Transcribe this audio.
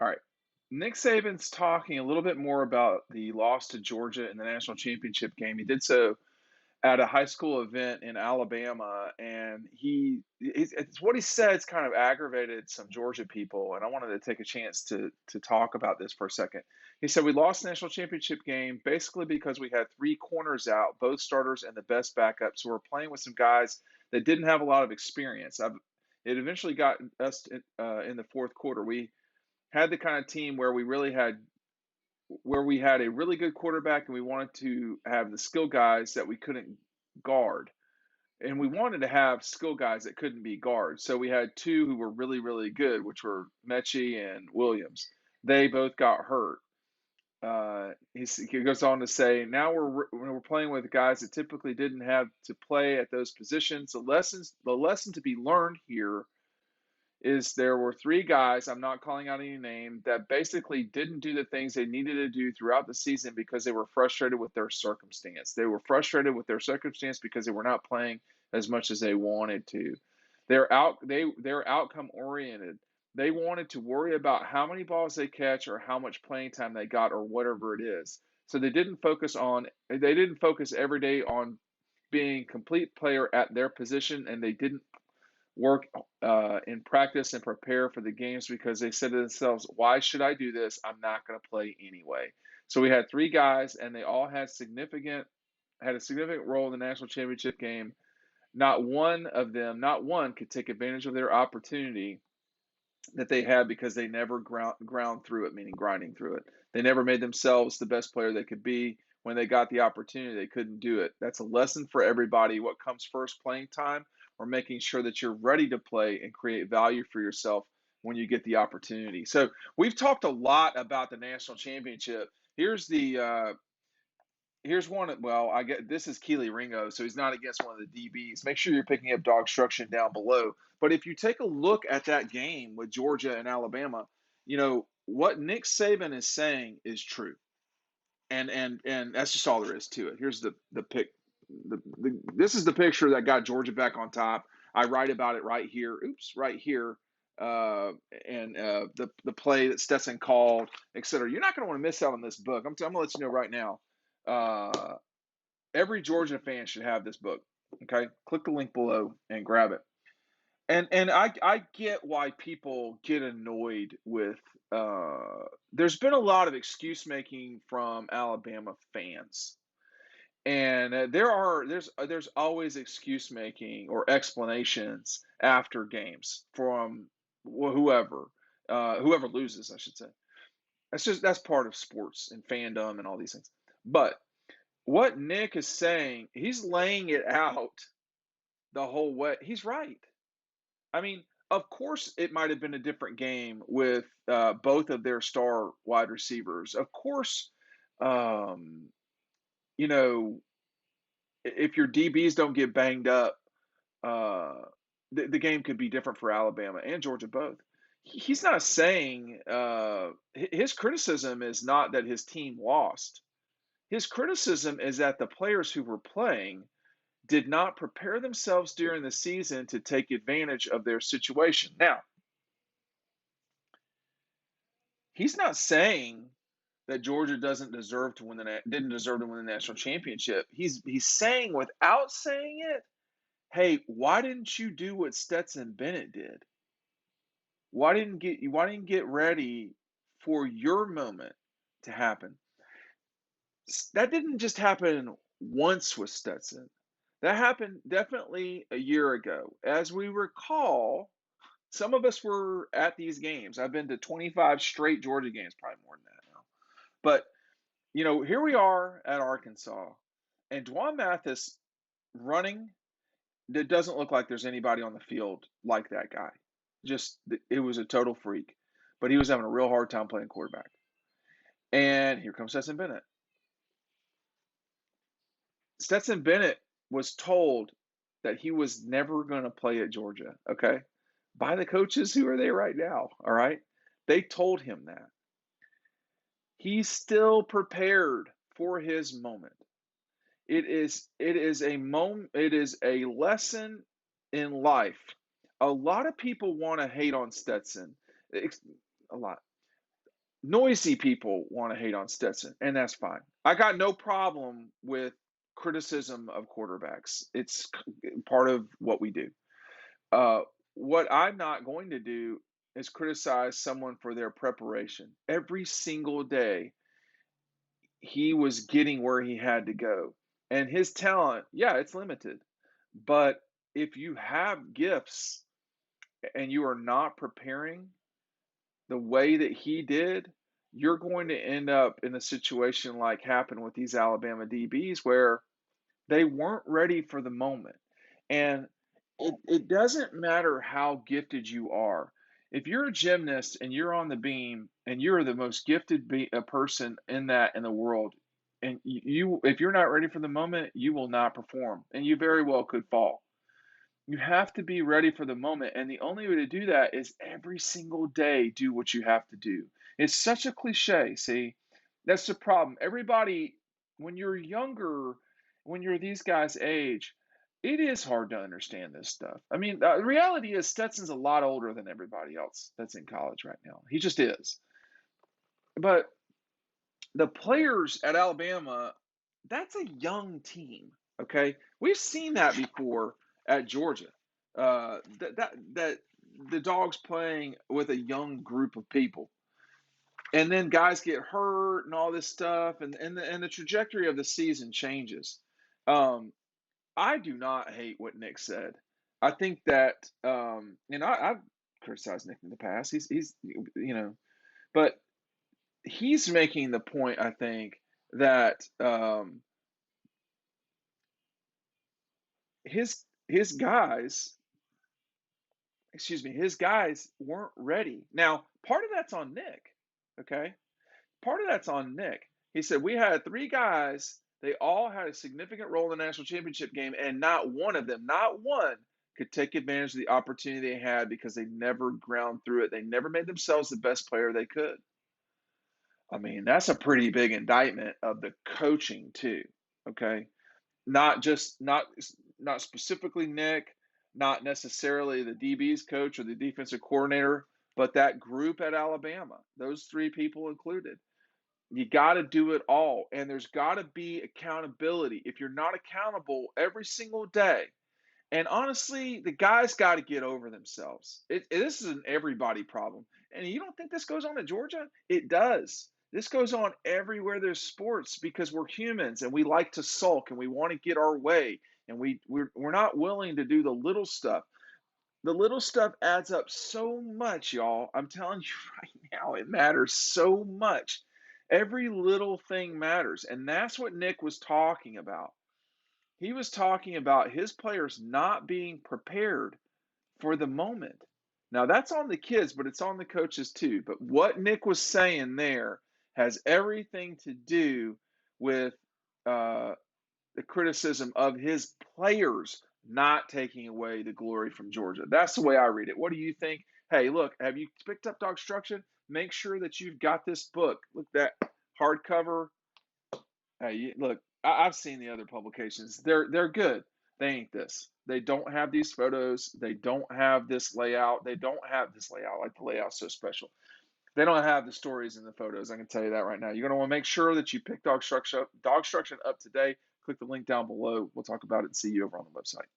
All right. Nick Saban's talking a little bit more about the loss to Georgia in the national championship game. He did so at a high school event in Alabama, and it's what he said's kind of aggravated some Georgia people, and I wanted to take a chance to talk about this for a second. He said we lost the national championship game basically because we had three corners out, both starters and the best backups, who were playing with some guys that didn't have a lot of experience. It eventually got us in the fourth quarter. We had the kind of team where we had a really good quarterback and we wanted to have the skill guys that we couldn't guard. And we wanted to have skill guys that couldn't be guards. So we had two who were really, really good, which were Mechie and Williams. They both got hurt. He goes on to say, now we're playing with guys that typically didn't have to play at those positions. The lesson to be learned here is there were three guys, I'm not calling out any name, that basically didn't do the things they needed to do throughout the season because they were frustrated with their circumstance. They were frustrated with their circumstance because they were not playing as much as they wanted to. They're outcome oriented. They wanted to worry about how many balls they catch or how much playing time they got or whatever it is. So they didn't focus every day on being a complete player at their position, and they didn't work in practice and prepare for the games because they said to themselves, why should I do this? I'm not going to play anyway. So we had three guys, and they all had a significant role in the national championship game. Not one could take advantage of their opportunity that they had because they never ground through it, meaning grinding through it. They never made themselves the best player they could be. When they got the opportunity, they couldn't do it. That's a lesson for everybody. What comes first, playing time or making sure that you're ready to play and create value for yourself when you get the opportunity? So we've talked a lot about the national championship. Here's one. Well, I get this is Keely Ringo, so he's not against one of the DBs. Make sure you're picking up DAWGSTRUCTION down below. But if you take a look at that game with Georgia and Alabama, what Nick Saban is saying is true, and that's just all there is to it. Here's the pick. This is the picture that got Georgia back on top. I write about it right here. Oops, right here. And the play that Stetson called, etc. You're not going to want to miss out on this book. I'm going to let you know right now. Every Georgia fan should have this book. Okay, click the link below and grab it. And I get why people get annoyed with. There's been a lot of excuse making from Alabama fans, and there's always excuse making or explanations after games from whoever loses, I should say. That's part of sports and fandom and all these things. But what Nick is saying, he's laying it out the whole way. He's right. I mean, of course, it might have been a different game with both of their star wide receivers. Of course, um, you know, if your DBs don't get banged up, the game could be different for Alabama and Georgia both. He's not saying his criticism is not that his team lost. His criticism is that the players who were playing did not prepare themselves during the season to take advantage of their situation. Now, he's not saying that Georgia didn't deserve to win the national championship. He's saying, without saying it, hey, why didn't you do what Stetson Bennett did? Why didn't get ready for your moment to happen? That didn't just happen once with Stetson. That happened definitely a year ago. As we recall, some of us were at these games. I've been to 25 straight Georgia games, probably more than that now. But, here we are at Arkansas, and Dwan Mathis running. It doesn't look like there's anybody on the field like that guy. It was a total freak. But he was having a real hard time playing quarterback. And here comes Stetson Bennett. Stetson Bennett was told that he was never going to play at Georgia, okay? By the coaches who are there right now, all right? They told him that. He's still prepared for his moment. It is a lesson in life. A lot of people want to hate on Stetson. A lot. Noisy people want to hate on Stetson, and that's fine. I got no problem with criticism of quarterbacks. It's part of what we do. Uh, what I'm not going to do is criticize someone for their preparation. Every single day, he was getting where he had to go. And his talent, yeah, it's limited. But if you have gifts and you are not preparing the way that he did, you're going to end up in a situation like happened with these Alabama DBs where they weren't ready for the moment. And it doesn't matter how gifted you are. If you're a gymnast and you're on the beam and you're the most gifted person in the world, and if you're not ready for the moment, you will not perform, and you very well could fall. You have to be ready for the moment, and the only way to do that is every single day do what you have to do. It's such a cliche, see? That's the problem. Everybody, when you're younger, when you're these guys' age, it is hard to understand this stuff. I mean, the reality is Stetson's a lot older than everybody else that's in college right now. He just is. But the players at Alabama, that's a young team. Okay, we've seen that before at Georgia. That the dogs playing with a young group of people, and then guys get hurt and all this stuff, and the trajectory of the season changes. Um, I do not hate what Nick said. I think that, I've criticized Nick in the past. He's but he's making the point, I think, that his guys, his guys weren't ready. Now, part of that's on Nick, okay? Part of that's on Nick. He said we had three guys, they all had a significant role in the national championship game, and not one of them, not one, could take advantage of the opportunity they had because they never ground through it. They never made themselves the best player they could. I mean, that's a pretty big indictment of the coaching too. Okay. Not specifically Nick, not necessarily the DB's coach or the defensive coordinator, but that group at Alabama, those three people included. You got to do it all, and there's got to be accountability. If you're not accountable every single day, and honestly, the guys got to get over themselves. This is an everybody problem. And you don't think this goes on at Georgia? It does. This goes on everywhere there's sports because we're humans and we like to sulk and we want to get our way. And we're not willing to do the little stuff. The little stuff adds up so much, y'all. I'm telling you right now, it matters so much. Every little thing matters. And that's what Nick was talking about. He was talking about his players not being prepared for the moment. Now, that's on the kids, but it's on the coaches too. But what Nick was saying there has everything to do with uh, the criticism of his players not taking away the glory from Georgia. That's the way I read it. What do you think? Hey, look, have you picked up DAWGSTRUCTION? Make sure that you've got this book. Look, that hardcover. Hey, look, I've seen the other publications. They're good. They ain't this. They don't have these photos. They don't have this layout. They don't have this layout. Like the layout's so special. They don't have the stories in the photos. I can tell you that right now. You're going to want to make sure that you pick DAWGSTRUCTION up today. Click the link down below. We'll talk about it and see you over on the website.